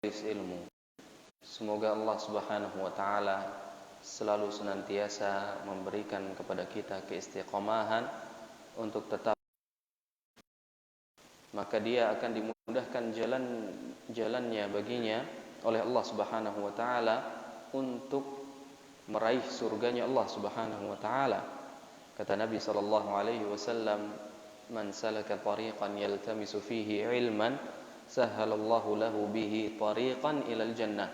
ilmu. Semoga Allah Subhanahu wa taala selalu senantiasa memberikan kepada kita keistiqomahan untuk tetap, maka dia akan dimudahkan jalannya baginya oleh Allah Subhanahu wa taala untuk meraih surganya Allah Subhanahu wa taala. Kata Nabi sallallahu alaihi wasallam, "Man salaka tariqan yaltamisu fihi ilman, sahhalallahu lahu bihi tariqan ilal jannah."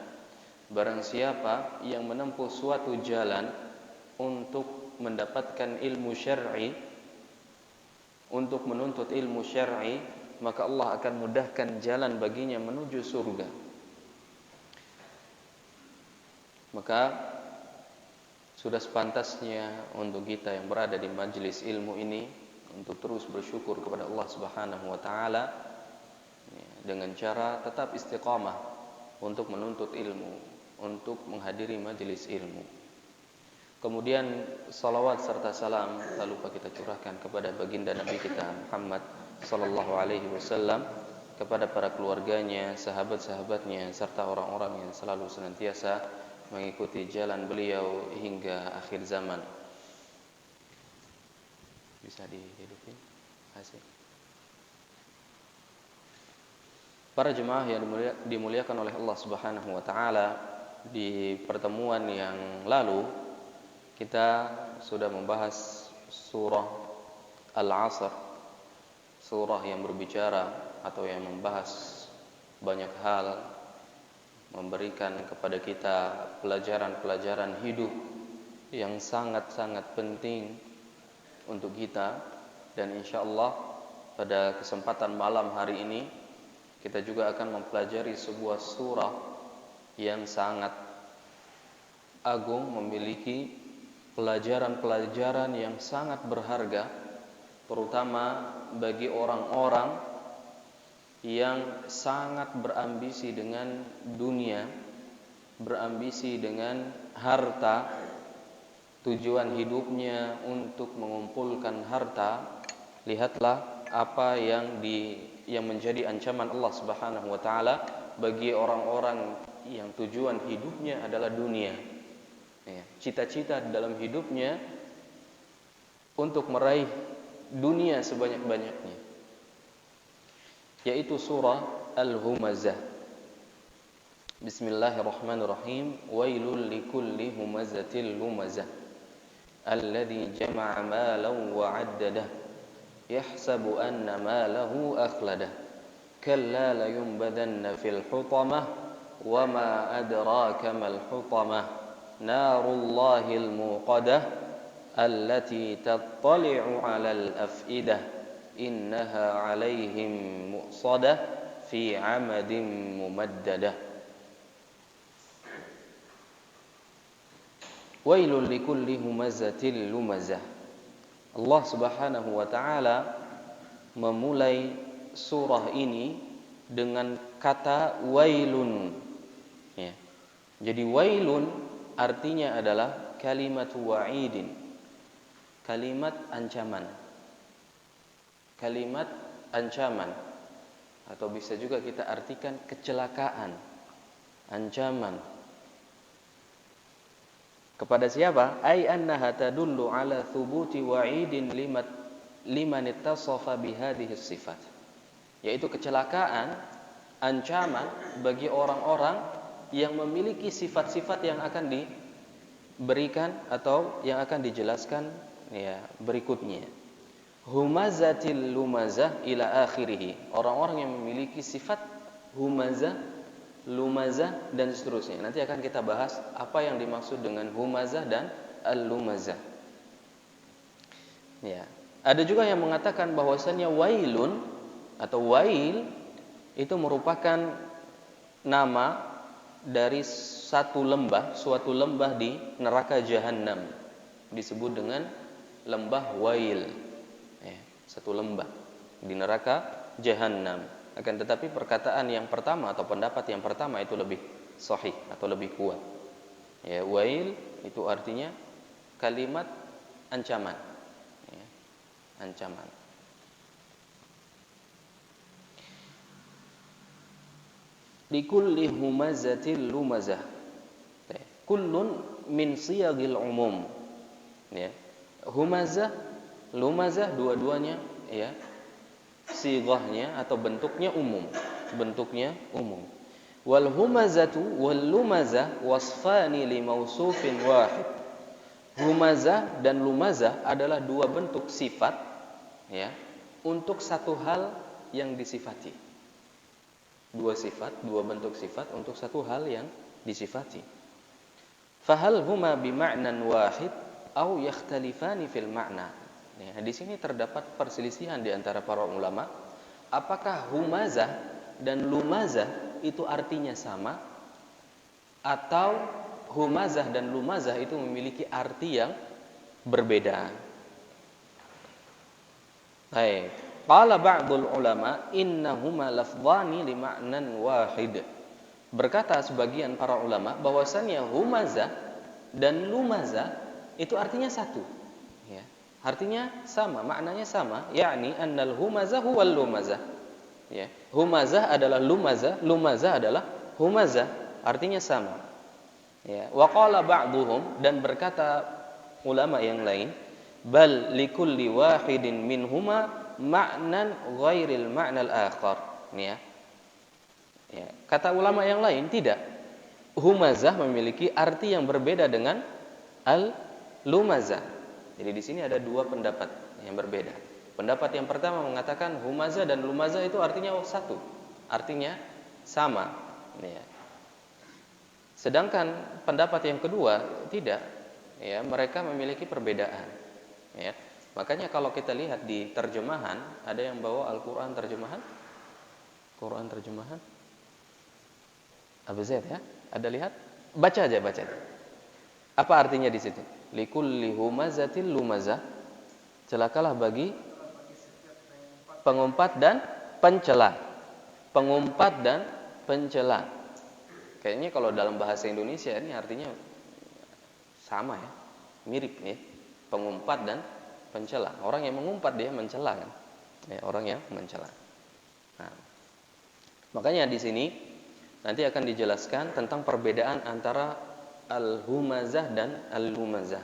Barang siapa yang menempuh suatu jalan untuk mendapatkan ilmu syar'i, untuk menuntut ilmu syar'i, maka Allah akan mudahkan jalan baginya menuju surga. Maka sudah sepantasnya untuk kita yang berada di majelis ilmu ini untuk terus bersyukur kepada Allah Subhanahu wa taala dengan cara tetap istiqamah untuk menuntut ilmu, untuk menghadiri majelis ilmu. Kemudian salawat serta salam tak lupa kita curahkan kepada baginda Nabi kita Muhammad sallallahu alaihi wasallam, kepada para keluarganya, sahabat-sahabatnya, serta orang-orang yang selalu senantiasa mengikuti jalan beliau hingga akhir zaman. Bisa dihidupin hasil. Para jemaah yang dimuliakan oleh Allah Subhanahu wa taala, di pertemuan yang lalu kita sudah membahas surah Al-Asr, surah yang berbicara atau yang membahas banyak hal, memberikan kepada kita pelajaran-pelajaran hidup yang sangat-sangat penting untuk kita. Dan insyaallah pada kesempatan malam hari ini kita juga akan mempelajari sebuah surah yang sangat agung, memiliki pelajaran-pelajaran yang sangat berharga, terutama bagi orang-orang yang sangat berambisi dengan dunia, berambisi dengan harta, tujuan hidupnya untuk mengumpulkan harta. Lihatlah apa yang menjadi ancaman Allah Subhanahu wa taala bagi orang-orang yang tujuan hidupnya adalah dunia. Cita-cita dalam hidupnya untuk meraih dunia sebanyak-banyaknya, yaitu surah Al-Humazah. Bismillahirrahmanirrahim. Wailul likulli humazatil lumazah alladzi jama'a malan wa 'addadah yahsabu anna malahu akhladah kalla la yunbadanna fil hutamah wa ma adraka mal hutamah narullahil muqadah allati tattali'u 'alal af'idah innaha 'alaihim mu'sadah fi 'amadin mumaddadah. Wailul likulli humazatil lumazah. Allah Subhanahu wa taala memulai surah ini dengan kata wailun. Ya. Jadi wailun artinya adalah kalimat wa'idin, kalimat ancaman. Kalimat ancaman, atau bisa juga kita artikan kecelakaan, ancaman. Kepada siapa? Ai annaha tadullu ala thubuti wa'idin liman ittasafa bihadhihi sifat. Yaitu kecelakaan, ancaman bagi orang-orang yang memiliki sifat-sifat yang akan diberikan atau yang akan dijelaskan berikutnya. Humazatil lumazah ila akhirih. Orang-orang yang memiliki sifat humazah, lumazah dan seterusnya. Nanti akan kita bahas apa yang dimaksud dengan humazah dan al-lumazah. Ya. Ada juga yang mengatakan bahwasannya wailun atau wail itu merupakan nama dari suatu lembah di neraka Jahannam, disebut dengan lembah wail. Satu lembah di neraka Jahannam. Akan tetapi perkataan yang pertama atau pendapat yang pertama itu lebih sahih atau lebih kuat. Ya, wail itu artinya kalimat ancaman. Ya, ancaman. likulli humazatil lumazah. Kullun min siyagil umum. Ya. Humazah, lumazah dua-duanya ya. Sighahnya atau bentuknya umum. Bentuknya umum. Wal humazatu wal lumazah wasfani li mausufin wahid. Humazah dan lumazah adalah dua bentuk sifat ya, untuk satu hal yang disifati. Dua sifat, dua bentuk sifat untuk satu hal yang disifati. Fahal huma bima'nan wahid au yakhtalifani fil ma'na. Ya, di sini terdapat perselisihan di antara para ulama, apakah humazah dan lumazah itu artinya sama atau humazah dan lumazah itu memiliki arti yang berbeda. Baik. Qala ba'dul ulama innahuma lafdhani li ma'nan wahid. Berkata sebagian para ulama bahwasannya humazah dan lumazah itu artinya satu. Ya. Artinya sama, maknanya sama, yakni annal humazah huwal lumazah. Ya. Humazah adalah lumazah, lumazah adalah humazah, artinya sama. Ya, wa qala ba'dhum, dan berkata ulama yang lain, bal likulli wahidin minhuma ma'nan ghairil ma'nal akhar. Ya. Ya, kata ulama yang lain tidak. Humazah memiliki arti yang berbeda dengan al-lumazah. Jadi di sini ada dua pendapat yang berbeda. Pendapat yang pertama mengatakan humazah dan lumazah itu artinya satu, artinya sama. Ya. Sedangkan pendapat yang kedua tidak, ya, mereka memiliki perbedaan. Ya. Makanya kalau kita lihat di terjemahan, ada yang bawa Al-Quran terjemahan, Quran terjemahan, Abu Zaid ya, ada lihat, baca aja. Apa artinya di situ? Likulli humazatil lumazah, celakalah bagi pengumpat dan pencela. Pengumpat dan pencela. Kayaknya kalau dalam bahasa Indonesia ini artinya sama ya, mirip ya, pengumpat dan pencela. Orang yang mengumpat dia mencela kan, ya, orang yang mencela. Nah, makanya di sini nanti akan dijelaskan tentang perbedaan antara al-humazah dan al-lumazah.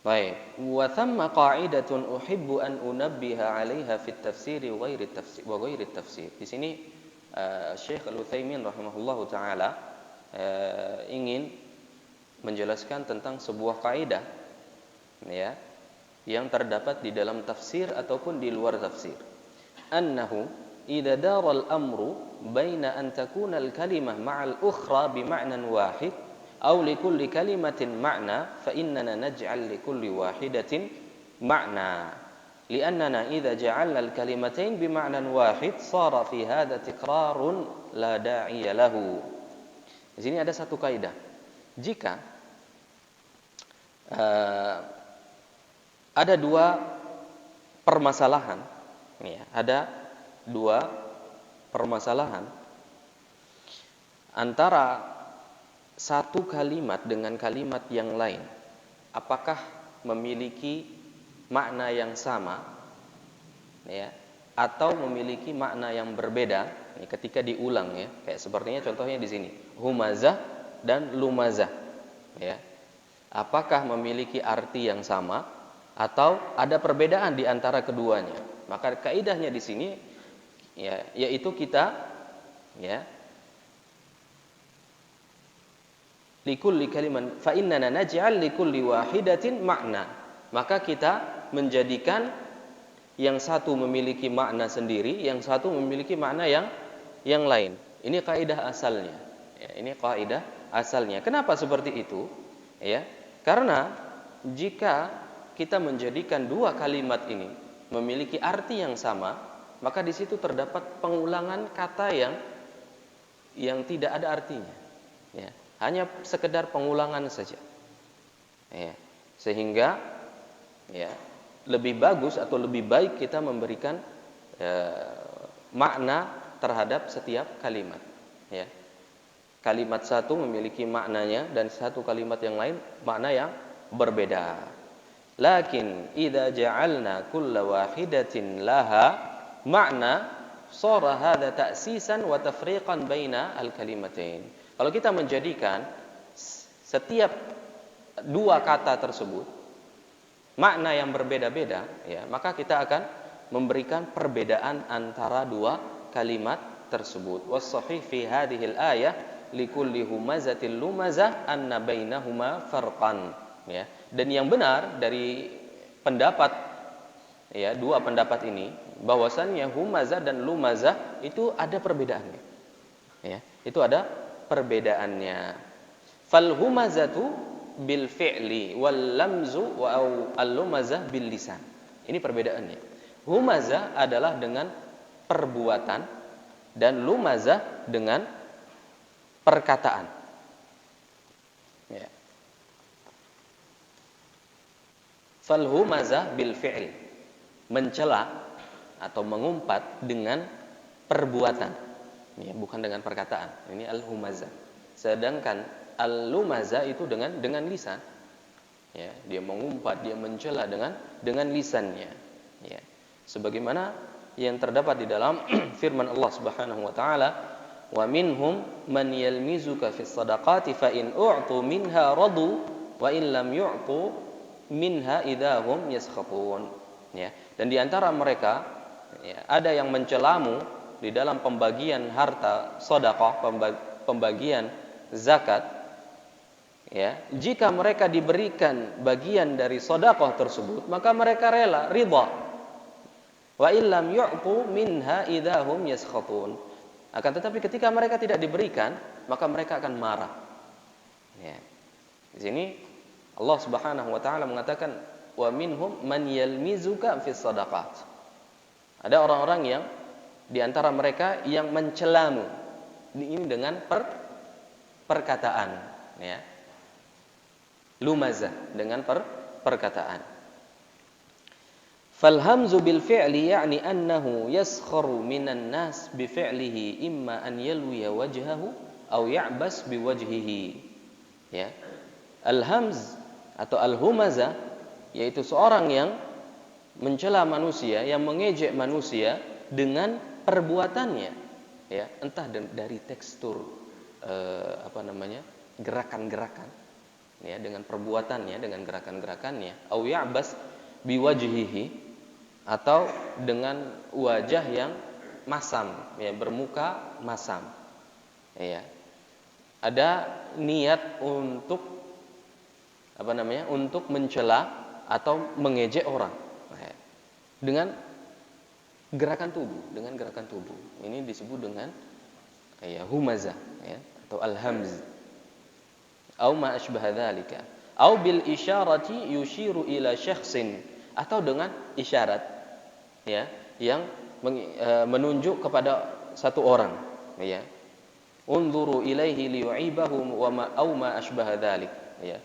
Baik, wa thamma qa'idatun uhibbu an unabbiha 'alaiha fit tafsir wa ghairi tafsir. Di sini Syekh Al-Utsaimin rahimahullahu taala ingin menjelaskan tentang sebuah kaidah ya, yang terdapat di dalam tafsir ataupun di luar tafsir. Annahu idza dara al-amru baina an takuna al-kalimah ma'al ukhra bi ma'nan wahid aw li kulli kalimatin ma'na fa innana naj'al li kulli wahidatin ma'na. Li'annana idza ja'alna al-kalimatain bi ma'nan wahid sara fi hadha tikrarun la da'iya lahu. Di sini ada satu kaidah. Jika ada dua permasalahan, ya, ada dua permasalahan antara satu kalimat dengan kalimat yang lain, apakah memiliki makna yang sama ya, atau memiliki makna yang berbeda ya, ketika diulang ya, kayak sepertinya contohnya di sini humazah dan lumazah ya, apakah memiliki arti yang sama atau ada perbedaan di antara keduanya. Maka kaidahnya di sini ya, yaitu kita ya, likulli kaliman fa innana naj'al likulli wahidatin makna, maka kita menjadikan yang satu memiliki makna sendiri, yang satu memiliki makna yang lain. Ini kaidah asalnya ya, ini kaidah asalnya. Kenapa seperti itu ya? Karena jika kita menjadikan dua kalimat ini memiliki arti yang sama, maka di situ terdapat pengulangan kata yang tidak ada artinya ya, hanya sekedar pengulangan saja ya. Sehingga ya, lebih bagus atau lebih baik kita memberikan makna terhadap setiap kalimat ya. Kalimat satu memiliki maknanya dan satu kalimat yang lain makna yang berbeda. Lakin idza ja'alna kulla wahidatin laha makna shara hadza ta'sisan wa tafriqan baina al-kalimatain. Kalau kita menjadikan setiap dua kata tersebut makna yang berbeda-beda, ya, maka kita akan memberikan perbedaan antara dua kalimat tersebut. Was-shahih fi hadhihi al-ayah likulli humazatil lumazah anna bainahuma farqan, ya. Dan yang benar dari pendapat, ya, dua pendapat ini bahwasannya humazah dan lumazah itu ada perbedaannya, ya, itu ada perbedaannya. Fal humazatu bil fi'li wal lamzu wa al lumazah bil lisan. Ini perbedaannya. Humazah adalah dengan perbuatan dan lumazah dengan perkataan, ya. Fal humazah bil fi'l, mencela atau mengumpat dengan perbuatan, ya, bukan dengan perkataan. Ini al humazah. Sedangkan al lumazah itu dengan lisan, ya, dia mengumpat, dia mencela dengan lisannya, ya. Sebagaimana yang terdapat di dalam firman Allah Subhanahu wa taala, wa minhum man yalmizuka fis shadaqati fa in u'tu minha radu wa in lam yu'tu minha idahum yaskhatun, ya. Dan di antara mereka, ya, ada yang mencelamu di dalam pembagian harta sedekah, pembagian zakat, ya. Jika mereka diberikan bagian dari sedekah tersebut, maka mereka rela, ridha. Wa illam yu'tu minha idahum yaskhatun. Akan tetapi ketika mereka tidak diberikan, maka mereka akan marah, ya. Di sini Allah Subhanahu wa taala mengatakan wa minhum man yalmizuka fis shadaqat. Ada orang-orang yang di antara mereka yang mencelamu, ini dengan perkataan, ya. Lumazah dengan perkataan. Fal hamzu bil fi'li ya'ni annahu yaskharu minan nas bi fi'lihi imma an yalwiya wajhahu aw ya'bas bi wajhihi, ya. Al-hamz atau al-humazah yaitu seorang yang mencela manusia, yang mengejek manusia dengan perbuatannya, ya, entah dari tekstur gerakan-gerakan, ya, dengan perbuatannya, dengan gerakan-gerakannya, au ya'bas biwajhihi, atau dengan wajah yang masam, ya, bermuka masam, ya. Ada niat untuk untuk mencela atau mengejek orang, ya, dengan gerakan tubuh, ini disebut dengan, ya, humazah, ya, atau al-hamz, au ma asbaha dzalika, au bil isyarati yushiru ila syakhsin, atau dengan isyarat, ya, yang menunjuk kepada satu orang, ya. Unzuru ilaihi liyu'ibahu wa ma au ma asbaha dzalik, ya.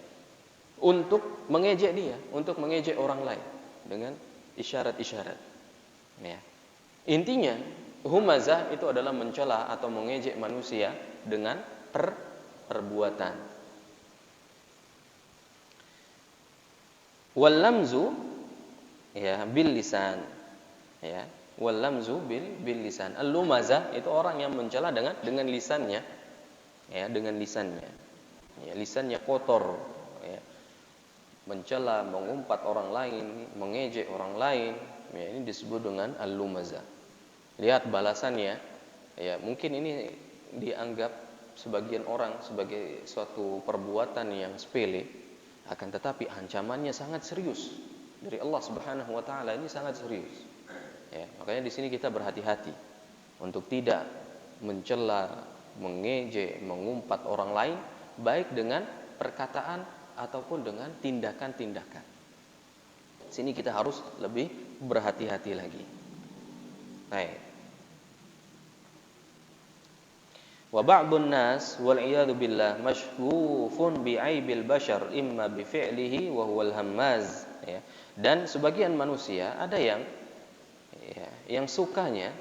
Untuk mengejek dia, untuk mengejek orang lain dengan isyarat-isyarat, ya. Intinya humazah itu adalah mencela atau mengejek manusia dengan perbuatan. Wal lamzu, ya, bil lisan, ya. Wal lamzu bil lisan. Al-lumazah itu orang yang mencela dengan lisannya, ya, dengan lisannya. Ya, lisannya kotor, ya. Mencela, mengumpat orang lain, mengejek orang lain, ya, ini disebut dengan al-lumazah. Lihat balasannya, ya, mungkin ini dianggap sebagian orang sebagai suatu perbuatan yang sepele, akan tetapi ancamannya sangat serius dari Allah Subhanahu wa taala, ini sangat serius, ya. Makanya di sini kita berhati-hati untuk tidak mencela, mengejek, mengumpat orang lain, baik dengan perkataan ataupun dengan tindakan-tindakan. Sini kita harus lebih berhati-hati lagi. Baik. Wa ba'dun nas wal iyadu billah mashghufun bi aibil bashar imma bi fi'lihi wa huwal hammaz, ya. Dan sebagian manusia ada yang, ya, yang sukanya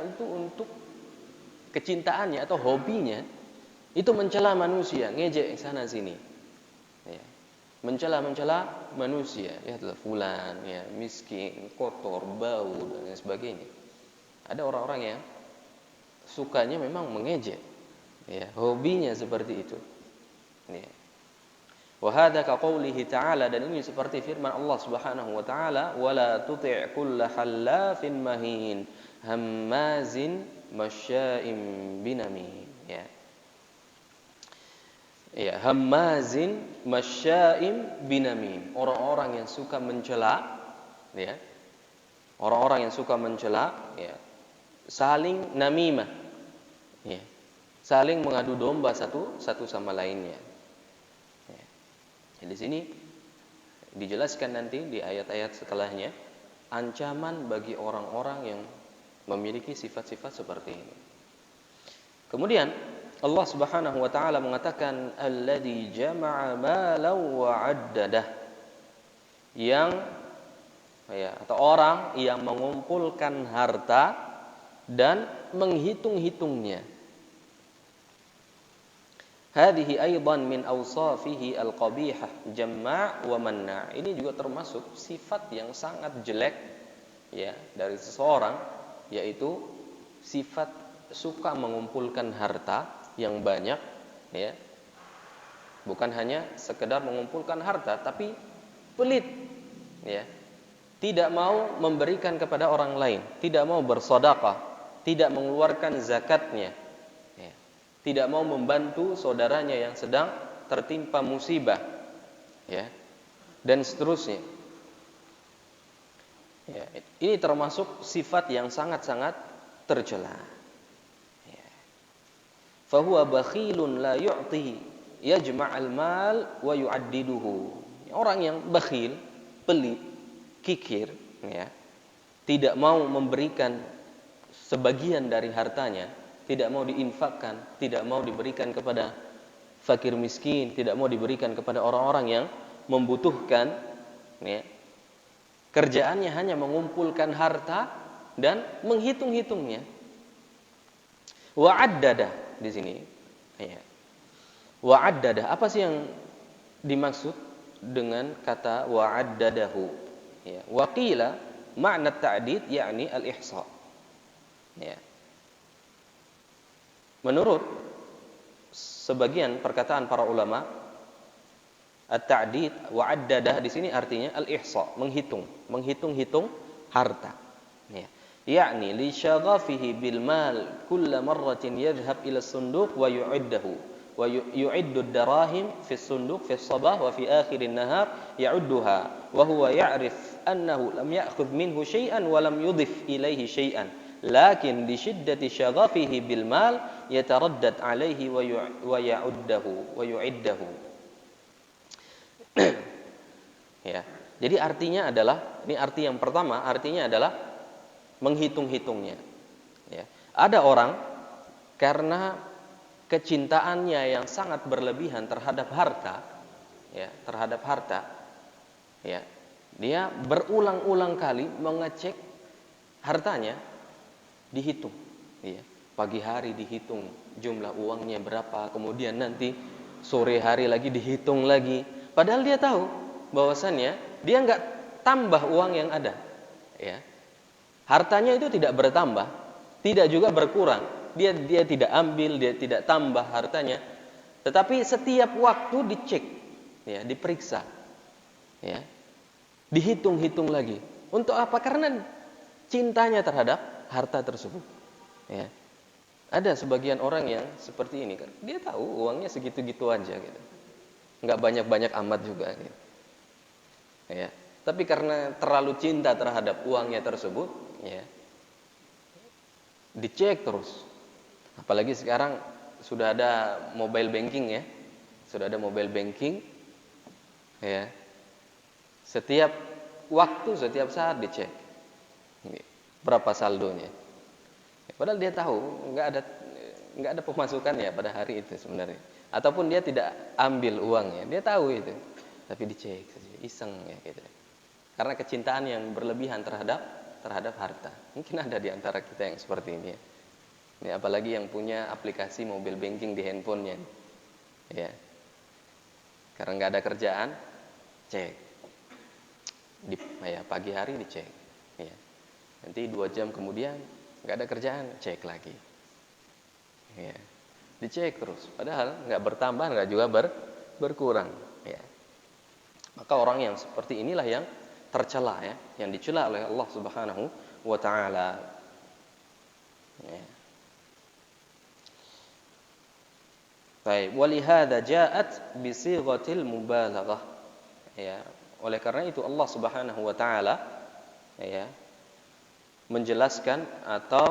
itu untuk kecintaannya atau hobinya itu mencela manusia, ngejek sana sini, ya. Mencela manusia, lihatlah fulan, ya, miskin, kotor, bau, dan sebagainya. Ada orang-orang yang sukanya memang mengejek, ya, hobinya seperti itu. Ya. Wa hadza ka qoulihi ta'ala, dan ini seperti firman Allah Subhanahu wa taala, wala tuti' kulla hallafin mahin hammazin masya'im binamin. Ya. Ya, hammazin masya'im binamin. Orang-orang yang suka mencela, ya. Orang-orang yang suka mencela, ya. Saling namimah. Ya. Saling mengadu domba satu sama lainnya. Ya. Di sini dijelaskan nanti di ayat-ayat setelahnya ancaman bagi orang-orang yang memiliki sifat-sifat seperti ini. Kemudian Allah Subhanahu wa taala mengatakan alladzi jama'a malan wa 'addadah, yang atau orang yang mengumpulkan harta dan menghitung-hitungnya. Hadhihi aidan min awsafihi al-qabihah jamma' wa manna'. Ini juga termasuk sifat yang sangat jelek ya dari seseorang, yaitu sifat suka mengumpulkan harta yang banyak, ya. Bukan hanya sekedar mengumpulkan harta, tapi pelit, ya. Tidak mau memberikan kepada orang lain, tidak mau bersedekah, tidak mengeluarkan zakatnya, ya. Tidak mau membantu saudaranya yang sedang tertimpa musibah, ya. Dan seterusnya. Ya, ini termasuk sifat yang sangat-sangat tercela. Fahuwa bakhilun la yu'ti yajma'al mal wa yu'addiduhu. Orang yang bakhil, pelit, kikir, ya, tidak mau memberikan sebagian dari hartanya, tidak mau diinfakkan, tidak mau diberikan kepada fakir miskin, tidak mau diberikan kepada orang-orang yang membutuhkan, ya. Kerjaannya hanya mengumpulkan harta dan menghitung-hitungnya. Wa'addada di sini, ya. Wa'addada, apa sih yang dimaksud dengan kata wa'addadahu? Ya, waqila makna ta'did yakni al-ihsa. Ya. Menurut sebagian perkataan para ulama, at-ta'did wa'addadah di sini artinya al-ihsa, menghitung-hitung harta. Ya. Yakni li syaghafihi bil mal kulla marratin yadhhab ila as-sunduq wa yu'iddahu wa yu'iddu ad-darahim fi as-sunduq fi as-sabah wa fi akhir an-nahar ya'udduha wa huwa ya'rif annahu lam ya'khudh minhu shay'an wa lam yudhif ilayhi shay'an lakin li shiddati syaghafihi bil mal yataraddad alayhi wa ya'uddahu wa yu'iddahu. Ya. Jadi artinya adalah, ini arti yang pertama, artinya adalah menghitung-hitungnya. Ya. Ada orang karena kecintaannya yang sangat berlebihan terhadap harta, ya, ya, dia berulang-ulang kali mengecek hartanya, dihitung. Ya. Pagi hari dihitung jumlah uangnya berapa, kemudian nanti sore hari lagi dihitung lagi. Padahal dia tahu bahwasannya dia nggak tambah uang yang ada. Ya. Hartanya itu tidak bertambah, tidak juga berkurang. Dia tidak ambil, dia tidak tambah hartanya. Tetapi setiap waktu dicek, ya, diperiksa, ya, dihitung-hitung lagi. Untuk apa? Karena cintanya terhadap harta tersebut. Ya. Ada sebagian orang yang seperti ini kan, dia tahu uangnya segitu-gitu aja, gitu. Nggak banyak-banyak amat juga, gitu. Ya. Tapi karena terlalu cinta terhadap uangnya tersebut, ya, dicek terus. Apalagi sekarang sudah ada mobile banking, ya. Sudah ada mobile banking. Ya. Setiap waktu, setiap saat dicek. Berapa saldonya. Padahal dia tahu enggak ada pemasukannya pada hari itu sebenarnya. Ataupun dia tidak ambil uangnya, dia tahu itu. Tapi dicek saja, iseng, ya, gitu. Karena kecintaan yang berlebihan terhadap harta. Mungkin ada di antara kita yang seperti ini, ya. Ini apalagi yang punya aplikasi mobile banking di handphonenya, ya. Karena nggak ada kerjaan, cek. Ya, pagi hari dicek, ya. Nanti 2 jam kemudian nggak ada kerjaan, cek lagi. Ya. Dicek terus, padahal nggak bertambah, nggak juga berkurang. Ya. Maka orang yang seperti inilah yang tercela, ya, yang dicela oleh Allah Subhanahu wa taala. Ya. Baik, walihada ja'at bi sighatil mubalaghah. Ya, oleh karena itu Allah Subhanahu wa taala ya menjelaskan atau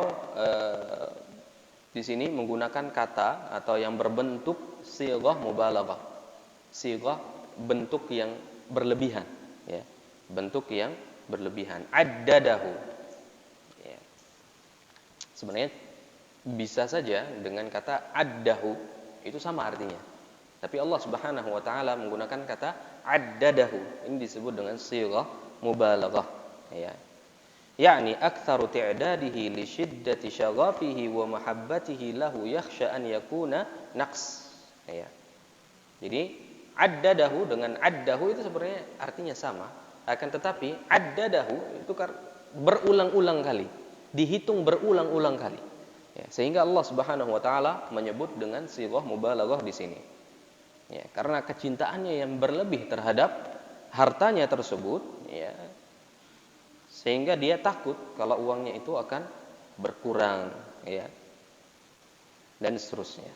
di sini menggunakan kata atau yang berbentuk sighah mubalaghah. Sighah bentuk yang berlebihan, ya. Bentuk yang berlebihan. Addadahu. Ya. Sebenarnya bisa saja dengan kata addahu, itu sama artinya. Tapi Allah Subhanahu wa taala menggunakan kata addadahu. Ini disebut dengan sighah mubalaghah, ya. Yani aktsaru ti'dadihi li shiddati syaghafihi wa mahabbatihi lahu yakhsha an yakuna naqs. Ya. Jadi addadahu dengan addahu itu sebenarnya artinya sama, akan tetapi addadahu itu berulang-ulang kali, dihitung berulang-ulang kali. Ya, sehingga Allah Subhanahu wa taala menyebut dengan sighah mubalaghah di sini. Ya, karena kecintaannya yang berlebih terhadap hartanya tersebut, ya, sehingga dia takut kalau uangnya itu akan berkurang, ya, dan seterusnya.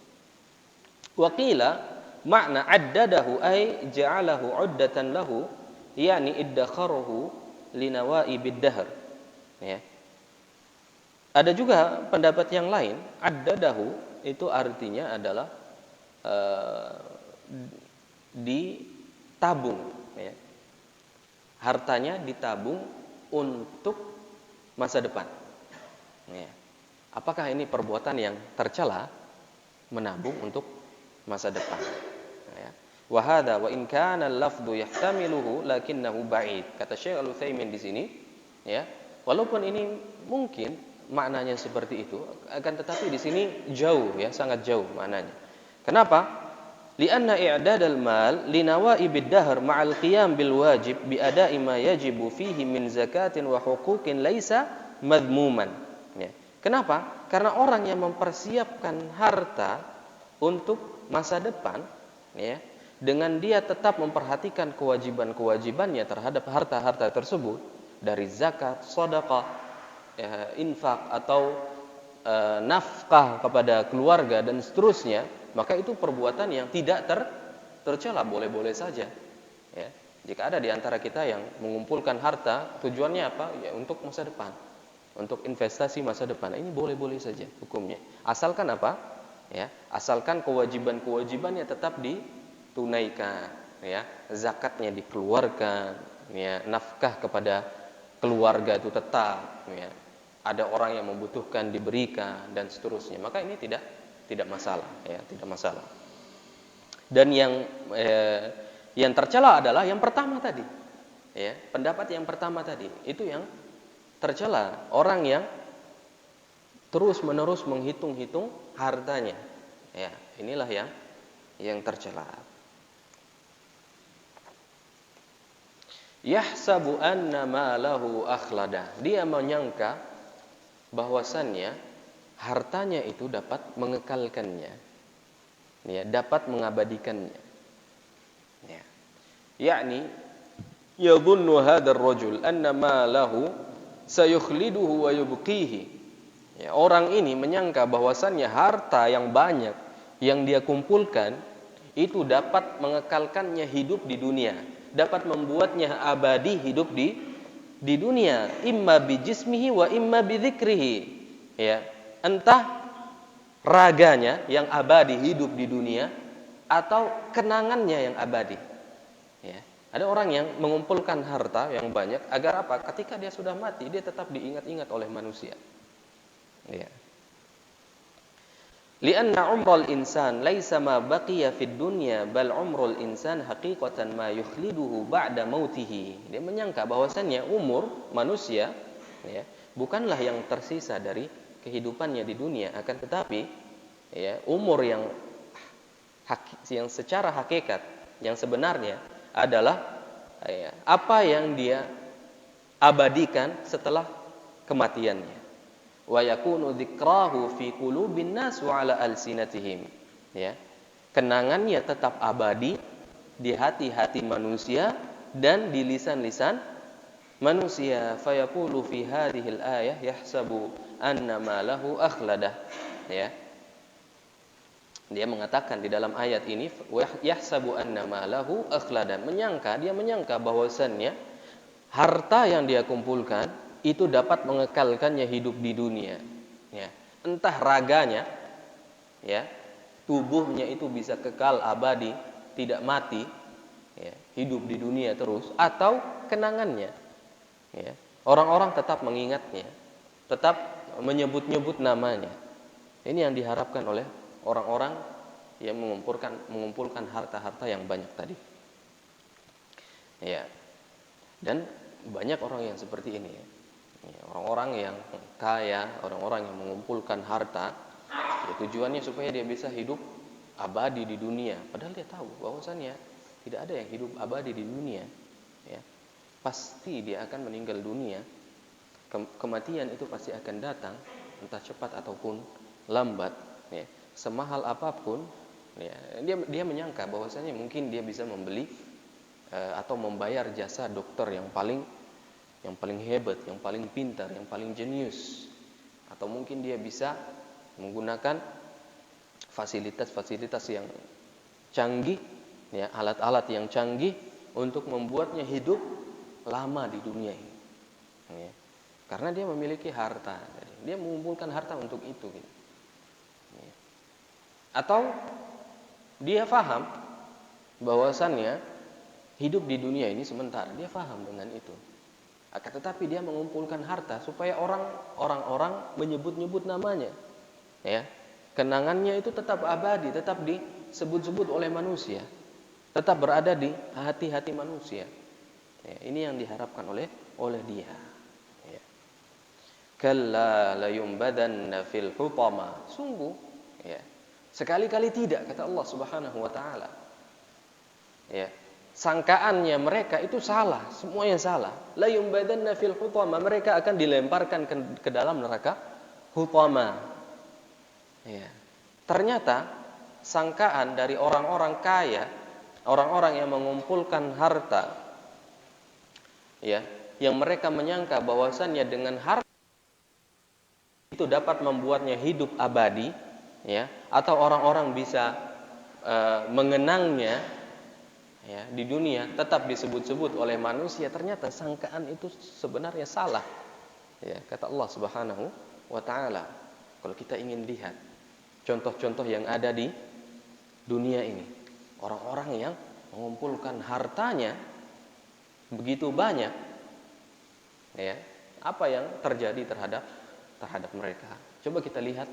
Wa qila makna addadahu ay ja'alahu 'uddatan lahu, yani iddakharahu li nawaibid dahr. Ya. Ada juga pendapat yang lain, addadahu itu artinya adalah ditabung, ya. Hartanya ditabung untuk masa depan. Ya. Apakah ini perbuatan yang tercela, menabung untuk masa depan? Ya. Wa hadza wa in kana al-lafdhu yahtamiluhu lakinnahu ba'id. Kata Syekh Al-Utsaimin di sini, ya, walaupun ini mungkin maknanya seperti itu, akan tetapi di sini jauh, ya, sangat jauh maknanya. Kenapa? Lianna i'dadal mal li nawaibid dahr ma'al qiyam bil wajib bi ada'i ma yajibu fihi min zakatin wa huquqin laisa madhmuman. Ya. Kenapa? Karena orang yang mempersiapkan harta untuk masa depan, ya, dengan dia tetap memperhatikan kewajiban-kewajibannya terhadap harta-harta tersebut dari zakat, sedekah, ya, infak atau nafkah kepada keluarga dan seterusnya, maka itu perbuatan yang tidak tercela, boleh-boleh saja. Ya. Jika ada di antara kita yang mengumpulkan harta, tujuannya apa? Ya, untuk masa depan, untuk investasi masa depan. Ini boleh-boleh saja hukumnya. Asalkan apa? Ya, asalkan kewajiban-kewajibannya tetap ditunaikan, ya, zakatnya dikeluarkan, ya, nafkah kepada keluarga itu tetap, ya, ada orang yang membutuhkan diberikan dan seterusnya, maka ini tidak masalah, ya, tidak masalah. Dan yang tercela adalah yang pertama tadi, ya, pendapat yang pertama tadi, itu yang tercela, orang yang terus-menerus menghitung-hitung hartanya, ya, inilah yang tercela. Yahsabu anna malahu akhlada, dia menyangka bahwasannya hartanya itu dapat mengekalkannya, ya, dapat mengabadikannya. Ya. Yakni yadhunnu hadzal rajul anna malahu sayukhliduhu wa yubqihi. Ya, orang ini menyangka bahwasannya harta yang banyak yang dia kumpulkan itu dapat mengekalkannya hidup di dunia, dapat membuatnya abadi hidup di dunia, imma bi jismihi wa imma bi dzikrihi. Ya, entah raganya yang abadi hidup di dunia atau kenangannya yang abadi. Ya, ada orang yang mengumpulkan harta yang banyak agar apa? Ketika dia sudah mati, dia tetap diingat-ingat oleh manusia. Ya. Lianna umrul insan laisa ma baqiya fid dunya bal umrul insan haqiqatan ma yukhliduhu ba'da mautihi. Dia menyangka bahwasannya umur manusia, ya, bukanlah yang tersisa dari kehidupannya di dunia, akan tetapi, ya, umur yang secara hakikat, yang sebenarnya adalah, ya, apa yang dia abadikan setelah kematiannya. wa yakunu dzikrahu fi qulubin nas wa ala alsinatihim. Ya. Kenangannya tetap abadi di hati-hati manusia dan di lisan-lisan manusia. Fayaqulu fi hadhil ayah yahsabu anna ma lahu akhladah. Ya. Dia mengatakan di dalam ayat ini yahsabu anna ma lahu akhladah, dia menyangka bahwasannya harta yang dia kumpulkan itu dapat mengekalkannya hidup di dunia. Ya. Entah raganya, ya, tubuhnya itu bisa kekal abadi, tidak mati, ya, hidup di dunia terus, atau kenangannya. Ya. Orang-orang tetap mengingatnya, tetap menyebut-nyebut namanya. Ini yang diharapkan oleh orang-orang yang mengumpulkan harta-harta yang banyak tadi. Ya. Dan banyak orang yang seperti ini. Ya. Orang-orang yang kaya, orang-orang yang mengumpulkan harta, ya, tujuannya supaya dia bisa hidup abadi di dunia. Padahal dia tahu bahwasannya tidak ada yang hidup abadi di dunia. Ya. Pasti dia akan meninggal dunia. Kematian itu pasti akan datang, entah cepat ataupun lambat. Ya. Semahal apapun, ya, dia menyangka bahwasanya mungkin dia bisa membeli atau membayar jasa dokter yang paling hebat, yang paling pintar, yang paling jenius, atau mungkin dia bisa menggunakan fasilitas-fasilitas yang canggih, ya, alat-alat yang canggih untuk membuatnya hidup lama di dunia ini. Ya. Karena dia memiliki harta, dia mengumpulkan harta untuk itu. Gitu. Ya. Atau dia faham bahwasannya hidup di dunia ini sementara, dia faham dengan itu. Akan tetapi dia mengumpulkan harta supaya orang-orang menyebut-nyebut namanya. Ya. Kenangannya itu tetap abadi, tetap disebut-sebut oleh manusia, tetap berada di hati-hati manusia. Ya, ini yang diharapkan oleh dia. Ya. Kalla la yumbadanna fil hutama. Sungguh, ya, sekali-kali tidak, kata Allah Subhanahu wa taala. Ya. Sangkaannya mereka itu salah, semuanya salah. La yumbadanna fil hutama, mereka akan dilemparkan ke dalam neraka hutama. Ya. Ternyata sangkaan dari orang-orang kaya, orang-orang yang mengumpulkan harta, ya, yang mereka menyangka bahwasannya dengan harta itu dapat membuatnya hidup abadi, ya, atau orang-orang bisa mengenangnya, ya, di dunia, tetap disebut-sebut oleh manusia. Ternyata sangkaan itu sebenarnya salah. Ya, kata Allah Subhanahu wa taala. Kalau kita ingin lihat contoh-contoh yang ada di dunia ini, orang-orang yang mengumpulkan hartanya begitu banyak, ya, apa yang terjadi terhadap mereka? Coba kita lihat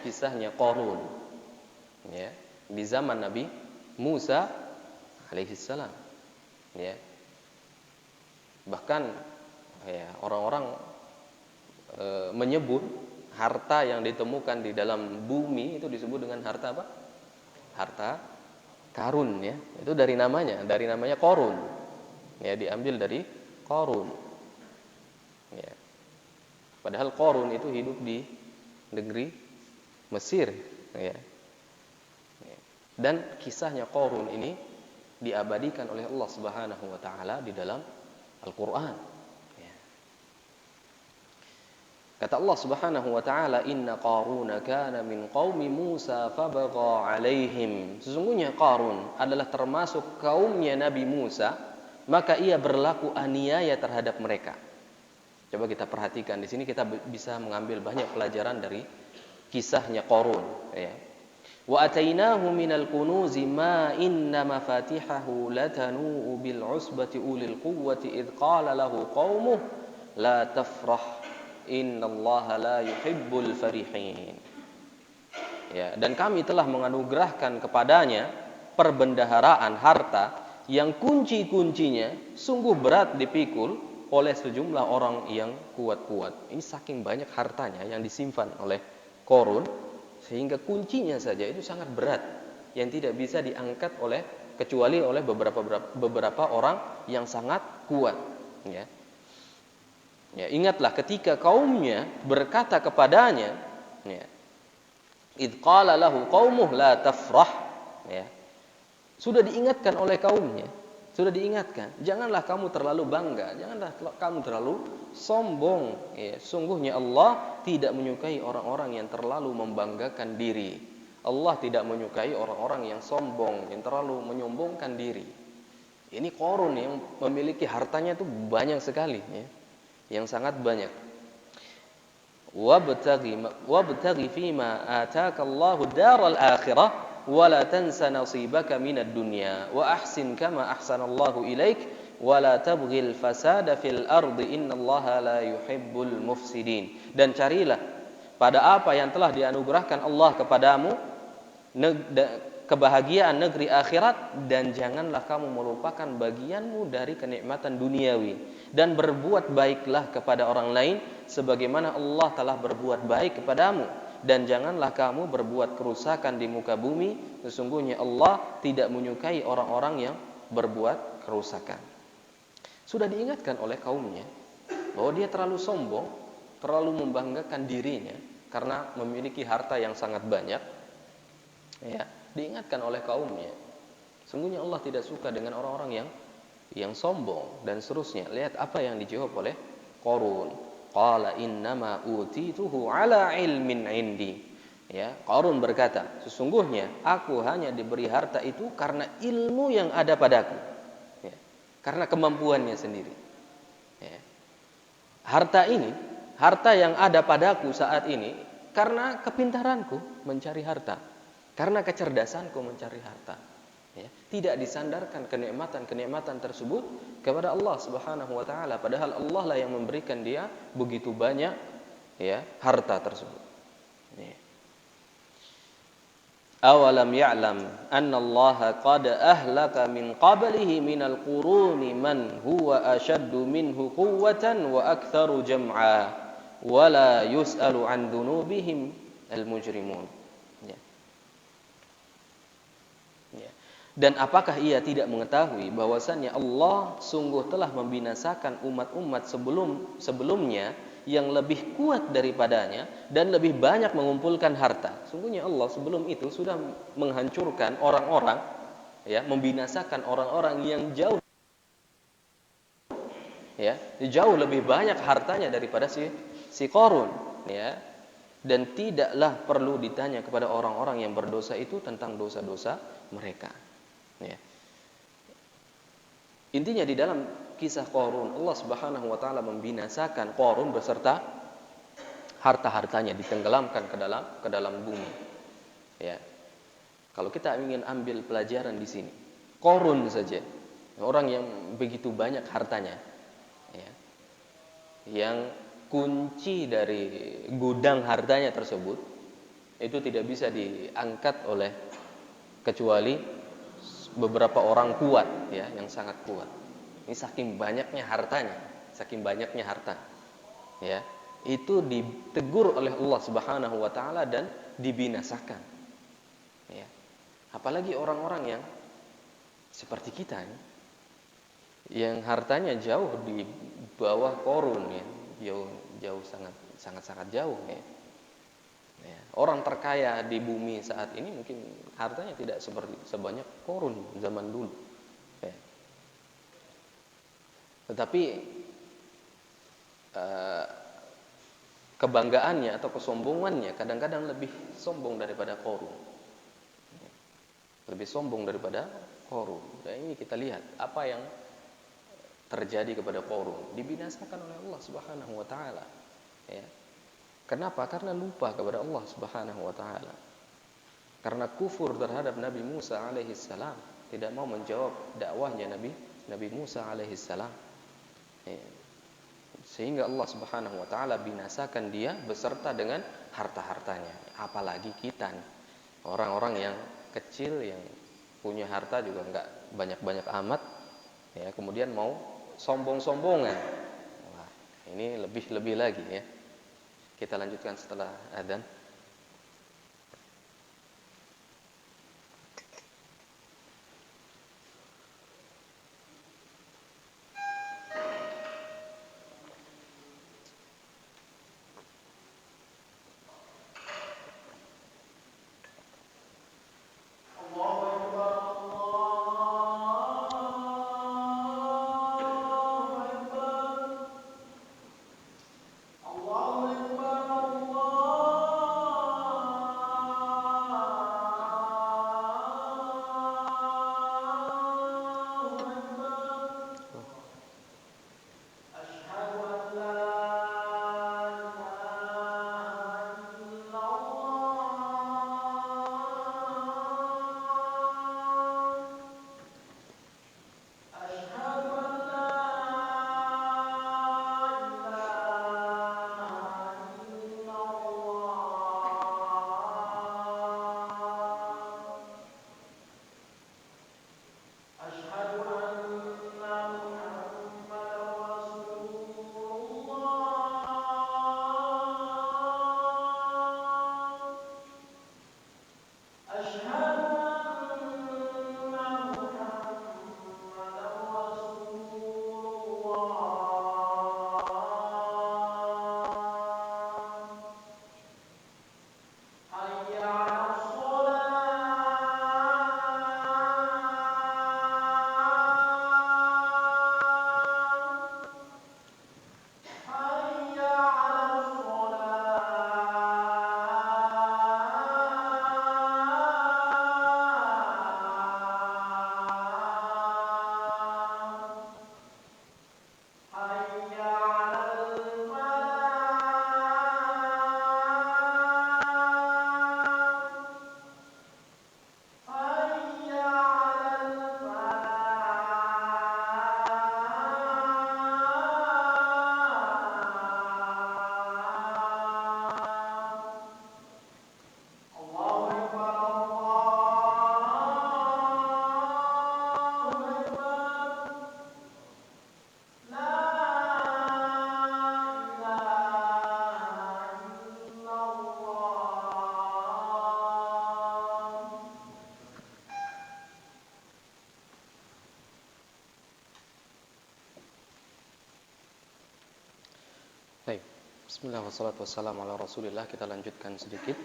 kisahnya Qarun, ya, di zaman Nabi Musa alaihissalam. Ya. Bahkan, ya, orang-orang menyebut harta yang ditemukan di dalam bumi itu disebut dengan harta apa? Harta karun, ya. Itu dari namanya Qarun. Ya, diambil dari Qarun. Ya. Padahal Qarun itu hidup di negeri Mesir, ya. Dan kisahnya Qarun ini diabadikan oleh Allah Subhanahu wa taala di dalam Al-Qur'an. Ya. Kata Allah Subhanahu wa taala, "Inna Qaruna kana min qaumi Musa fabagha 'alaihim." Sesungguhnya Qarun adalah termasuk kaumnya Nabi Musa, maka ia berlaku aniaya terhadap mereka. Coba kita perhatikan di sini, kita bisa mengambil banyak pelajaran dari kisahnya Qarun, ya. Wa atainahu minal kunuzi ma inna mafatihahu latanu bil usbati ulil quwwati id qala lahu qaumuh la tafrah innallaha la yuhibbul farihin. Ya, dan kami telah menganugerahkan kepadanya perbendaharaan harta yang kunci-kuncinya sungguh berat dipikul oleh sejumlah orang yang kuat-kuat. Ini saking banyak hartanya yang disimpan oleh Qarun, sehingga kuncinya saja itu sangat berat, yang tidak bisa diangkat kecuali oleh beberapa orang yang sangat kuat, ya. Ya, ingatlah ketika kaumnya berkata kepadanya, ya, id qala lahu qaumuh la tafrah, ya. Sudah diingatkan oleh kaumnya, sudah diingatkan, janganlah kamu terlalu bangga, janganlah kamu terlalu sombong. Ya, sungguhnya Allah tidak menyukai orang-orang yang terlalu membanggakan diri. Allah tidak menyukai orang-orang yang sombong, yang terlalu menyombongkan diri. Ini Qarun yang memiliki hartanya itu banyak sekali, ya, yang sangat banyak. Wabtaghi fima ataka Allahu daral akhirah wala tansa nasibaka minad dunya wa ahsin kama ahsanallahu ilaik wala tabghil fasada fil ardi innallaha la yuhibbul mufsidin. Dan carilah pada apa yang telah dianugerahkan Allah kepadamu, kebahagiaan negeri akhirat, dan janganlah kamu melupakan bagianmu dari kenikmatan duniawi, dan berbuat baiklah kepada orang lain sebagaimana Allah telah berbuat baik kepadamu. Dan janganlah kamu berbuat kerusakan di muka bumi, sesungguhnya Allah tidak menyukai orang-orang yang berbuat kerusakan. Sudah diingatkan oleh kaumnya bahwa dia terlalu sombong, terlalu membanggakan dirinya karena memiliki harta yang sangat banyak. Ya, diingatkan oleh kaumnya, sungguhnya Allah tidak suka dengan orang-orang yang sombong dan seterusnya. Lihat apa yang dijawab oleh Qarun. Qala innama utituhu ala ilmin indi. Ya, Qarun berkata, sesungguhnya aku hanya diberi harta itu karena ilmu yang ada padaku. Ya, karena kemampuannya sendiri. Ya. Harta ini, harta yang ada padaku saat ini karena kepintaranku mencari harta, karena kecerdasanku mencari harta. Ya, tidak disandarkan kenikmatan-kenikmatan tersebut kepada Allah Subhanahu wa taala, padahal Allah lah yang memberikan dia begitu banyak, ya, harta tersebut. Ya. Awalam ya'lam anna Allah qad ahlaka min qablihi minal quruni man huwa ashaddu minhu quwwatan wa aktsaru jam'a wa la yus'alu an dzunubihim al-mujrimun. Dan apakah ia tidak mengetahui bahwasannya Allah sungguh telah membinasakan umat-umat sebelumnya yang lebih kuat daripadanya dan lebih banyak mengumpulkan harta. Sungguhnya Allah sebelum itu sudah menghancurkan orang-orang, ya, membinasakan orang-orang yang jauh lebih banyak hartanya daripada si Qarun, ya. Dan tidaklah perlu ditanya kepada orang-orang yang berdosa itu tentang dosa-dosa mereka. Ya. Intinya di dalam kisah Qarun, Allah Subhanahu wa taala membinasakan Qarun beserta harta-hartanya, ditenggelamkan ke dalam bumi. Ya. Kalau kita ingin ambil pelajaran di sini, Qarun saja, orang yang begitu banyak hartanya, ya, yang kunci dari gudang hartanya tersebut itu tidak bisa diangkat oleh kecuali beberapa orang kuat, ya, yang sangat kuat. Ini saking banyaknya hartanya, ya, itu ditegur oleh Allah Subhanahu wa taala dan dibinasakan. Ya. Apalagi orang-orang yang seperti kita, yang hartanya jauh di bawah Qarun, ya, jauh sangat jauh, ya. Ya, orang terkaya di bumi saat ini mungkin hartanya tidak sebanyak Qarun zaman dulu. Ya. Tetapi kebanggaannya atau kesombongannya kadang-kadang lebih sombong daripada Qarun. Ya. Lebih sombong daripada Qarun. Dan ini kita lihat apa yang terjadi kepada Qarun, dibinasakan oleh Allah Subhanahu wa taala. Ya. Kenapa? Karena lupa kepada Allah Subhanahu wa taala. Karena kufur terhadap Nabi Musa alaihi salam, tidak mau menjawab dakwahnya Nabi Musa alaihi salam. Sehingga Allah Subhanahu wa taala binasakan dia beserta dengan harta-hartanya. Apalagi kita nih, orang-orang yang kecil yang punya harta juga enggak banyak-banyak amat, ya, kemudian mau sombong-sombongan. Wah, ini lebih lagi, ya. Kita lanjutkan setelah adzan. Baik. Bismillah wassalatu wassalamu ala Rasulillah. Kita lanjutkan sedikit.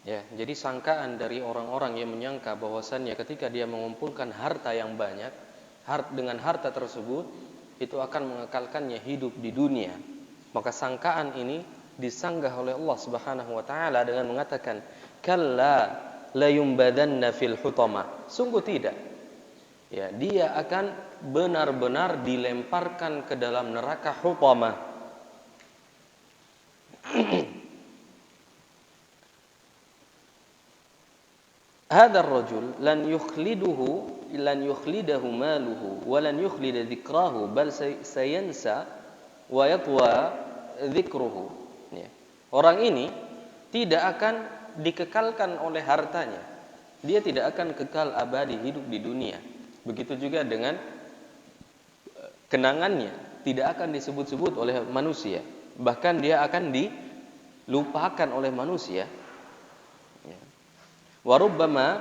Ya, jadi sangkaan dari orang-orang yang menyangka bahwasannya ketika dia mengumpulkan harta yang banyak, dengan harta tersebut itu akan mengekalkannya hidup di dunia. Maka sangkaan ini disanggah oleh Allah Subhanahu wa taala dengan mengatakan, "Kalla la yumbadanna fil hutama." Sungguh tidak. Ya, dia akan benar-benar dilemparkan ke dalam neraka hutama. Hadzal rajul lan yukhlidahu maluhu wa lan yukhlida dzikrahu bal sayansa wa yatwa dzikruhu. Ya. Orang ini tidak akan dikekalkan oleh hartanya. Dia tidak akan kekal abadi hidup di dunia. Begitu juga dengan kenangannya tidak akan disebut-sebut oleh manusia. Bahkan dia akan dilupakan oleh manusia. Wa rubbama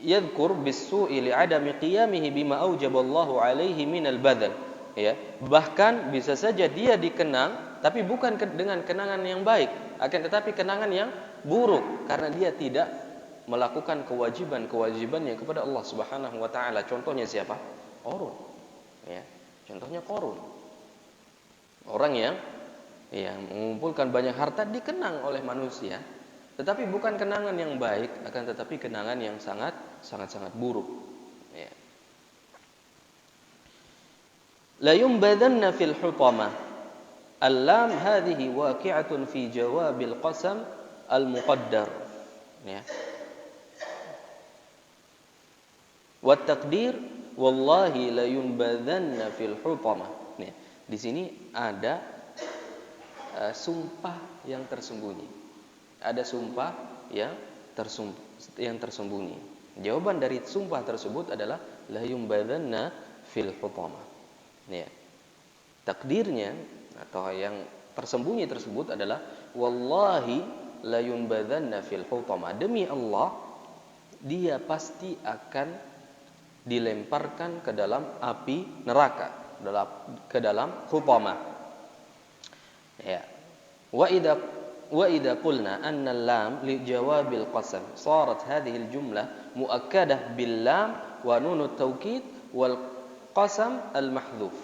yadhkur bis-su'i li'adami qiyamihi bima aujaballahu 'alaihi minal badal. Ya, bahkan bisa saja dia dikenang tapi bukan dengan kenangan yang baik, akan tetapi kenangan yang buruk karena dia tidak melakukan kewajiban-kewajibannya kepada Allah Subhanahu wa taala. Contohnya siapa? Qarun. Ya, contohnya Qarun. Orang yang mengumpulkan banyak harta dikenang oleh manusia, tetapi bukan kenangan yang baik, akan tetapi kenangan yang sangat buruk. Ya. La yumbadanna fil hutama. Al-lam hadhihi waqi'atun fi jawabil qasam al-muqaddar. Ya. Wa taqdir wallahi la yumbadanna fil hutama. Ya. Di sini ada sumpah yang tersembunyi. Ada sumpah yang tersembunyi. Jawaban dari sumpah tersebut adalah la yumbadanna fil hutama. Ya. Takdirnya atau yang tersembunyi tersebut adalah wallahi la yumbadanna fil hutama. Demi Allah, dia pasti akan dilemparkan ke dalam api neraka, ke dalam hutama. Ya. Wa idza qulna anna al-lam li jawabil qasam sarat hadhihi al-jumlah muakkadah bil lam wa nun at-taukid wal qasam al-mahdhuf.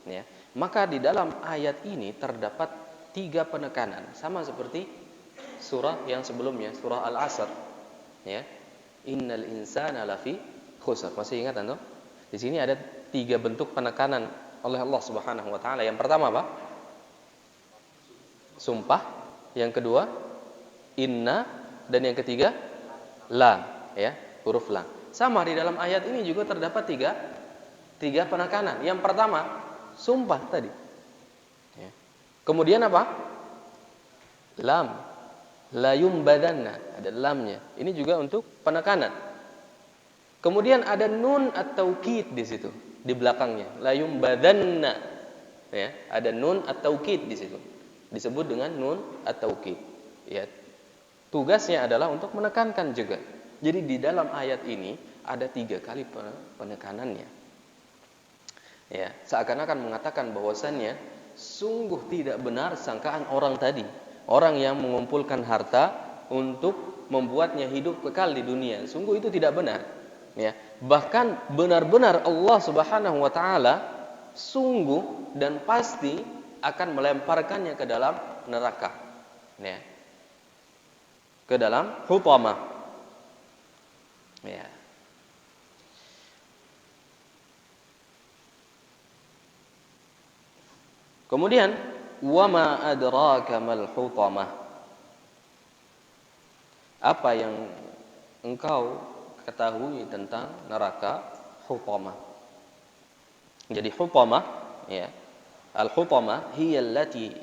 Ya, maka di dalam ayat ini terdapat 3 penekanan sama seperti surah yang sebelumnya, surah Al-Asr. Ya. Innal insana lafi khusr. Masih ingat antum? Di sini ada 3 bentuk penekanan oleh Allah Subhanahu wa taala. Yang pertama apa? Sumpah. Yang kedua, inna, dan yang ketiga, lam, ya, huruf lam. Sama di dalam ayat ini juga terdapat tiga penekanan. Yang pertama, sumpah tadi. Ya. Kemudian apa? Lam, la yumbadanna, ada lamnya. Ini juga untuk penekanan. Kemudian ada nun at-taukid di situ, di belakangnya, la yumbadanna. Ya, ada nun at-taukid di situ. Disebut dengan nun at-taukid. Ya. Tugasnya adalah untuk menekankan juga. Jadi di dalam ayat ini ada 3 kali penekanannya. Ya, seakan-akan mengatakan bahwasannya sungguh tidak benar sangkaan orang tadi, orang yang mengumpulkan harta untuk membuatnya hidup kekal di dunia. Sungguh itu tidak benar. Ya, bahkan benar-benar Allah Subhanahu wa taala sungguh dan pasti akan melemparkannya ke dalam neraka. Ya. Ke dalam hutamah. Ya. Kemudian wama adraka mal hutamah. Apa yang engkau ketahui tentang neraka hutamah? Jadi hutamah, ya. Al-hutamah hiya allati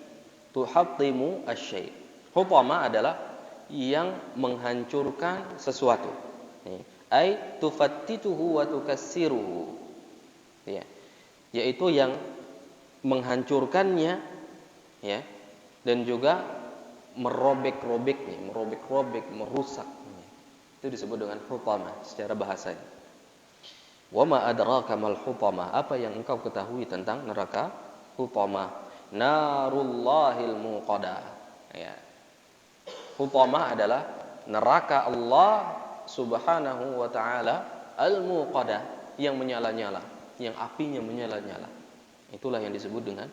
tuhattimu asy-syai'. Hutamah adalah yang menghancurkan sesuatu. Ai tufattituhu wa tukassiruhu. Ya. Yaitu yang menghancurkannya, ya, dan juga merobek-robeknya, merusak. Itu disebut dengan hutamah secara bahasanya. Wa ma adraka mal hutamah? Apa yang engkau ketahui tentang neraka hutamah? Narullahil muqadah. Ya. Hutamah adalah neraka Allah Subhanahu wa taala al-muqadah, yang menyala-nyala, yang apinya menyala-nyala. Itulah yang disebut dengan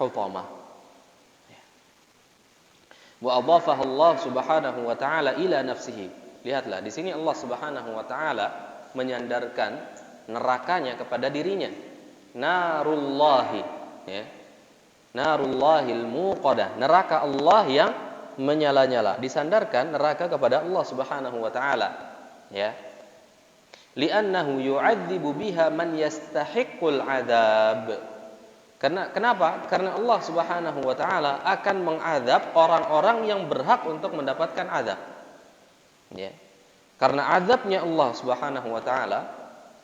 hutamah. Wa adhafahu Allah Subhanahu wa taala ila nafsihi. Lihatlah, di sini Allah Subhanahu wa taala menyandarkan nerakanya kepada dirinya. Narullahi, ya. Narullahil muqadah, neraka Allah yang menyala-nyala. Disandarkan neraka kepada Allah Subhanahu wa taala, ya. Li'annahu yu'adzibu biha man yastahiqqul 'adzab. Kenapa? Karena Allah Subhanahu wa taala akan mengadab orang-orang yang berhak untuk mendapatkan azab. Ya. Karena azabnya Allah Subhanahu wa taala,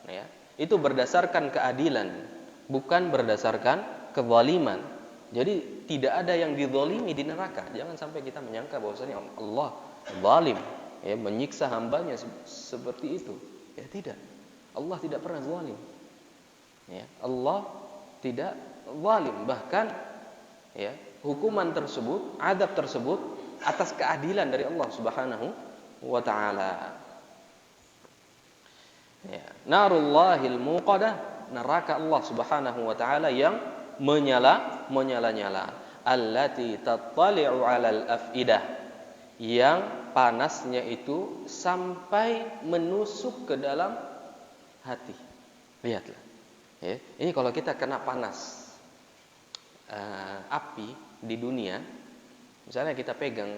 ya, itu berdasarkan keadilan, bukan berdasarkan kezaliman. Jadi tidak ada yang dizalimi di neraka. Jangan sampai kita menyangka bahwasanya Allah zalim, ya, menyiksa hambanya seperti itu. Ya, tidak. Allah tidak pernah zalim. Ya, Allah tidak zalim, bahkan, ya, hukuman tersebut, azab tersebut atas keadilan dari Allah Subhanahu wa taala. Ya, narullahil muqadah, neraka Allah Subhanahu wa taala yang menyala-nyala. Allati tattali'u 'alal afidah, yang panasnya itu sampai menusuk ke dalam hati. Lihatlah. Ya, ini kalau kita kena panas api di dunia, misalnya kita pegang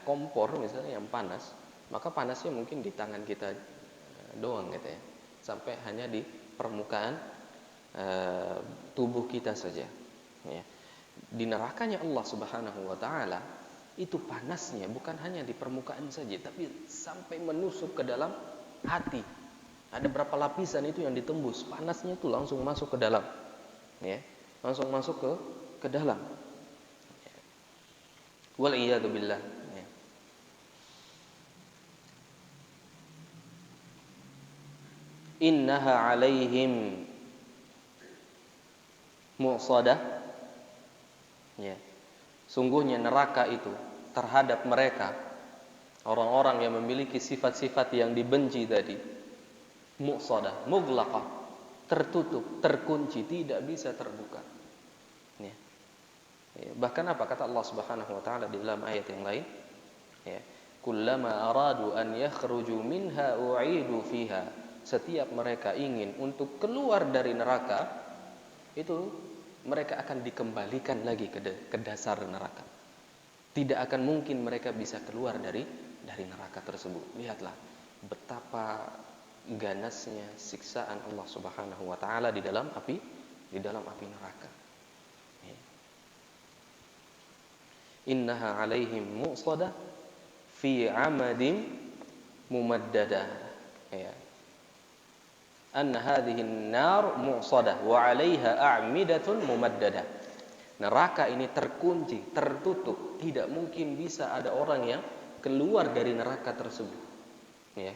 kompor misalnya yang panas, maka panasnya mungkin di tangan kita doang gitu ya, sampai hanya di permukaan tubuh kita saja. Ya. Di nerakanya Allah Subhanahu wa taala itu panasnya bukan hanya di permukaan saja, tapi sampai menusuk ke dalam hati. Ada berapa lapisan itu yang ditembus, panasnya itu langsung masuk ke dalam, ya. Langsung masuk ke dalam. Wal iyadu billah. Innaha 'alaihim mu'sadah. Ya. Sungguhnya neraka itu terhadap mereka, orang-orang yang memiliki sifat-sifat yang dibenci tadi, mu'sadah, mughlaqah, tertutup, terkunci, tidak bisa terbuka. Ya. Ya. Bahkan apa kata Allah Subhanahu wa taala di dalam ayat yang lain? Ya. Kullama aradu an yakhruju minha u'idu fiha. Setiap mereka ingin untuk keluar dari neraka, itu mereka akan dikembalikan lagi ke dasar neraka. Tidak akan mungkin mereka bisa keluar dari neraka tersebut. Lihatlah betapa ganasnya siksaan Allah Subhanahu wa taala di dalam api neraka. Ya. Innaha 'alaihim mu'sadah fi 'amadin mumaddadah. Ya. Anna hadhihi an-nar mu'sadah wa 'alaiha a'midatun mumaddadah. Neraka ini terkunci, tertutup, tidak mungkin bisa ada orang yang keluar dari neraka tersebut. Ya,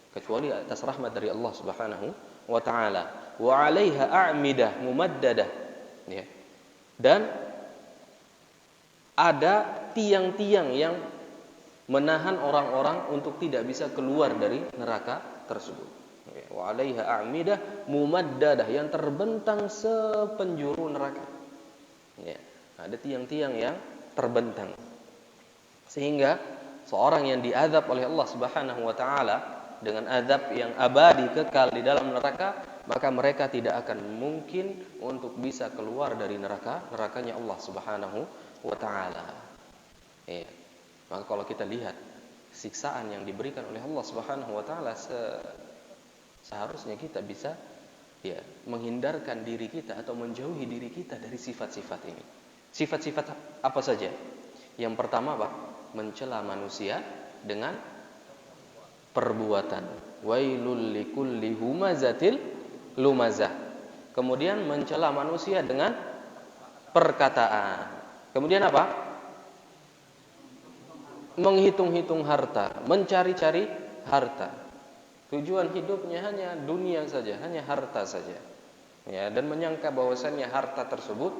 kecuali atas rahmat dari Allah Subhanahu wa taala. Wa 'alaiha a'midah mumaddadah. Ya. Dan ada tiang-tiang yang menahan orang-orang untuk tidak bisa keluar dari neraka tersebut. Ya. Wa 'alaiha a'midah mumaddadah, yang terbentang sepenjuru neraka. Ya, ada tiang-tiang yang terbentang, sehingga seorang yang diazab oleh Allah Subhanahu wa taala dengan azab yang abadi kekal di dalam neraka, maka mereka tidak akan mungkin untuk bisa keluar dari nerakanya Allah Subhanahu wa taala. Ya. Maka kalau kita lihat siksaan yang diberikan oleh Allah Subhanahu wa taala, seharusnya kita bisa menghindarkan diri kita atau menjauhi diri kita dari sifat-sifat ini. Sifat-sifat apa saja? Yang pertama, Pak, mencela manusia dengan perbuatan. Wailul likulli humazatil lumazah. Kemudian mencela manusia dengan perkataan. Kemudian apa? Menghitung-hitung harta, mencari-cari harta. Tujuan hidupnya hanya dunia saja, hanya harta saja. Ya, dan menyangka bahwasannya harta tersebut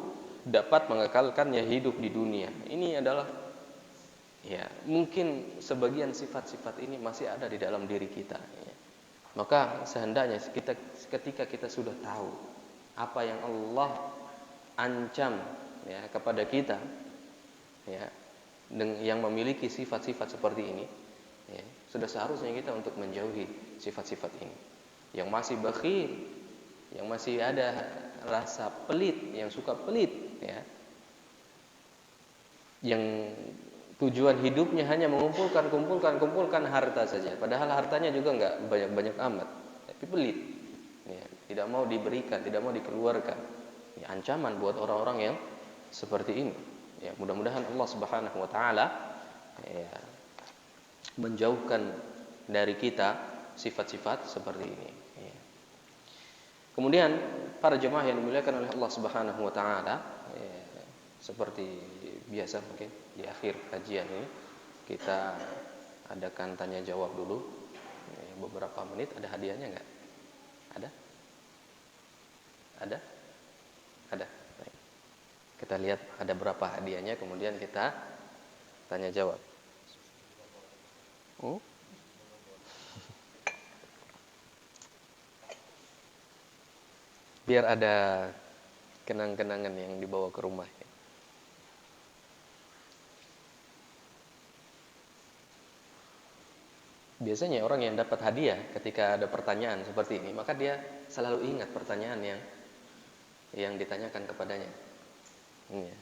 dapat mengekalkannya hidup di dunia. Ini adalah mungkin sebagian sifat-sifat ini masih ada di dalam diri kita. Ya. Maka sehendaknya ketika kita sudah tahu apa yang Allah ancam kepada kita, yang memiliki sifat-sifat seperti ini, sudah seharusnya kita untuk menjauhi sifat-sifat ini. Yang masih bakhil, yang masih ada rasa pelit, yang suka pelit, yang tujuan hidupnya hanya kumpulkan harta saja, padahal hartanya juga enggak banyak-banyak amat, tapi pelit, tidak mau diberikan, tidak mau dikeluarkan. Ancaman buat orang-orang yang seperti ini. Mudah-mudahan Allah Subhanahu wa taala menjauhkan dari kita sifat-sifat seperti ini. Kemudian para jemaah yang dimuliakan oleh Allah Subhanahu wa taala, seperti biasa mungkin di akhir kajian ini kita adakan tanya jawab dulu beberapa menit. Ada hadiahnya enggak? Ada? Ada. Baik. Kita lihat ada berapa hadiahnya, kemudian kita tanya jawab. Biar ada kenang-kenangan yang dibawa ke rumah. Biasanya orang yang dapat hadiah ketika ada pertanyaan seperti ini, maka dia selalu ingat pertanyaan yang ditanyakan kepadanya.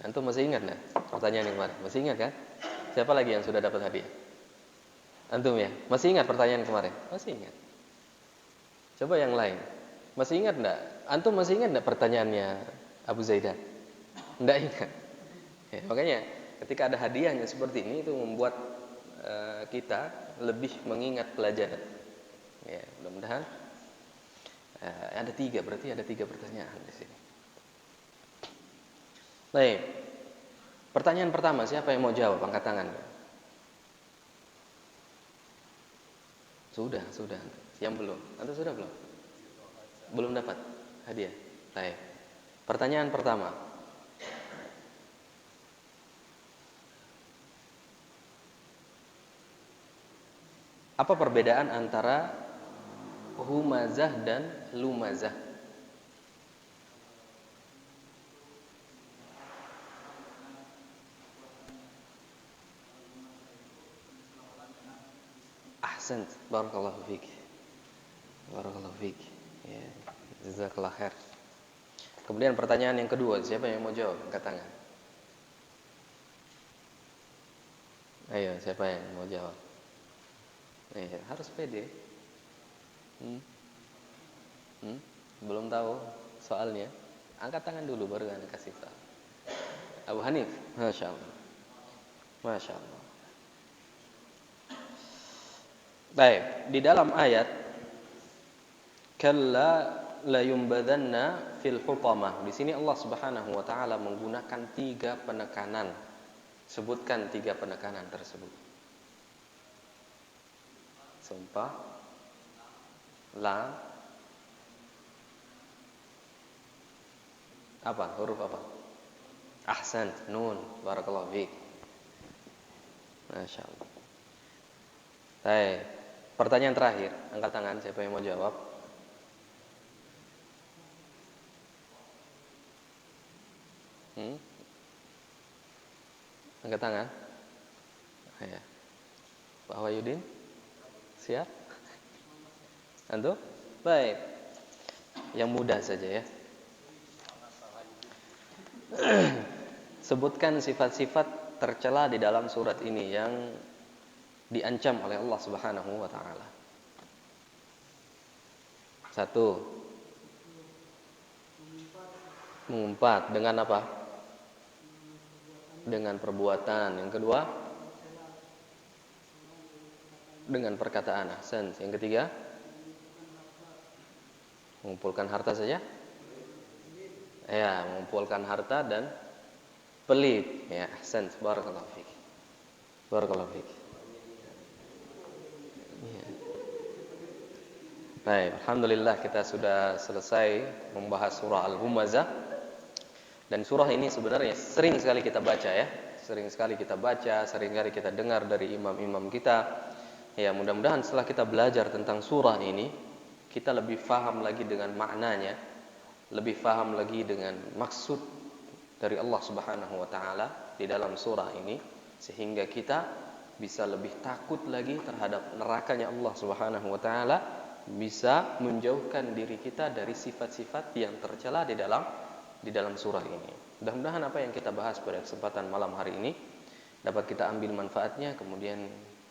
Antum masih ingat enggak pertanyaan yang kemarin? Masih ingat kan? Siapa lagi yang sudah dapat hadiah? Antum ya? Masih ingat pertanyaan kemarin? Masih ingat. Coba yang lain. Masih ingat enggak? Antum masih ingat enggak pertanyaannya Abu Zaidan? Enggak ingat. Makanya ketika ada hadiahnya seperti ini, itu membuat kita lebih mengingat pelajaran. Mudah-mudahan ada 3, berarti ada 3 pertanyaan di sini. Baik. Pertanyaan pertama, siapa yang mau jawab? Angkat tangan. Sudah. Yang belum? Antum sudah belum? Belum dapat hadiah. Baik. Pertanyaan pertama. Apa perbedaan antara humazah dan lumazah? Ahsant, barakallahu fiik. Barakallahu fiik. Ya, jazakallahu khair. Kemudian pertanyaan yang kedua, siapa yang mau jawab? Angkat tangan. Ayo, siapa yang mau jawab? Harus pede. Belum tahu soalnya? Angkat tangan dulu baru Anda kasih tahu. Abu Hanif, Masya Allah. Masya Allah. Baik, di dalam ayat kalla la yumbadanna fil hutamah. Di sini Allah Subhanahu wa taala menggunakan 3 penekanan. Sebutkan 3 penekanan tersebut. Sumpah, lam, apa? Huruf apa? Ahsan, nun. Barakallahu fiik. Masyaallah. Baik. Pertanyaan terakhir, angkat tangan siapa yang mau jawab? Angkat tangan. Ya. Pak Wahyudin? Siap? Antum? Baik. Yang mudah saja ya. Sebutkan sifat-sifat tercela di dalam surat ini yang diancam oleh Allah Subhanahu wa taala. 1. Mengumpat dengan apa? Dengan perbuatan. Yang kedua, dengan perkataan. Ahsan. Yang ketiga, mengumpulkan harta saja? Ya, mengumpulkan harta dan pelit. Ya, ahsan. Barakallahu fiik. Barakallahu fiik. Ya. Baik, alhamdulillah kita sudah selesai membahas surah Al-Humazah. Dan surah ini sebenarnya sering sekali kita baca ya. Sering sekali kita baca, sering sekali kita dengar dari imam-imam kita. Ya, mudah-mudahan setelah kita belajar tentang surah ini, kita lebih faham lagi dengan maknanya, lebih faham lagi dengan maksud dari Allah Subhanahu wa taala di dalam surah ini, sehingga kita bisa lebih takut lagi terhadap nerakanya Allah Subhanahu wa taala, bisa menjauhkan diri kita dari sifat-sifat yang tercela di dalam surah ini. Mudah-mudahan apa yang kita bahas pada kesempatan malam hari ini dapat kita ambil manfaatnya, kemudian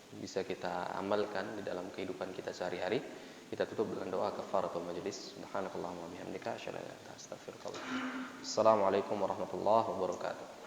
bisa kita amalkan di dalam kehidupan kita sehari-hari. Kita tutup dengan doa kafaratul majlis. Subhanakallahumma wa bihamdika asyhadu an la ilaha illa anta astaghfiruka wa atubu ilaik. Assalamualaikum warahmatullahi wabarakatuh.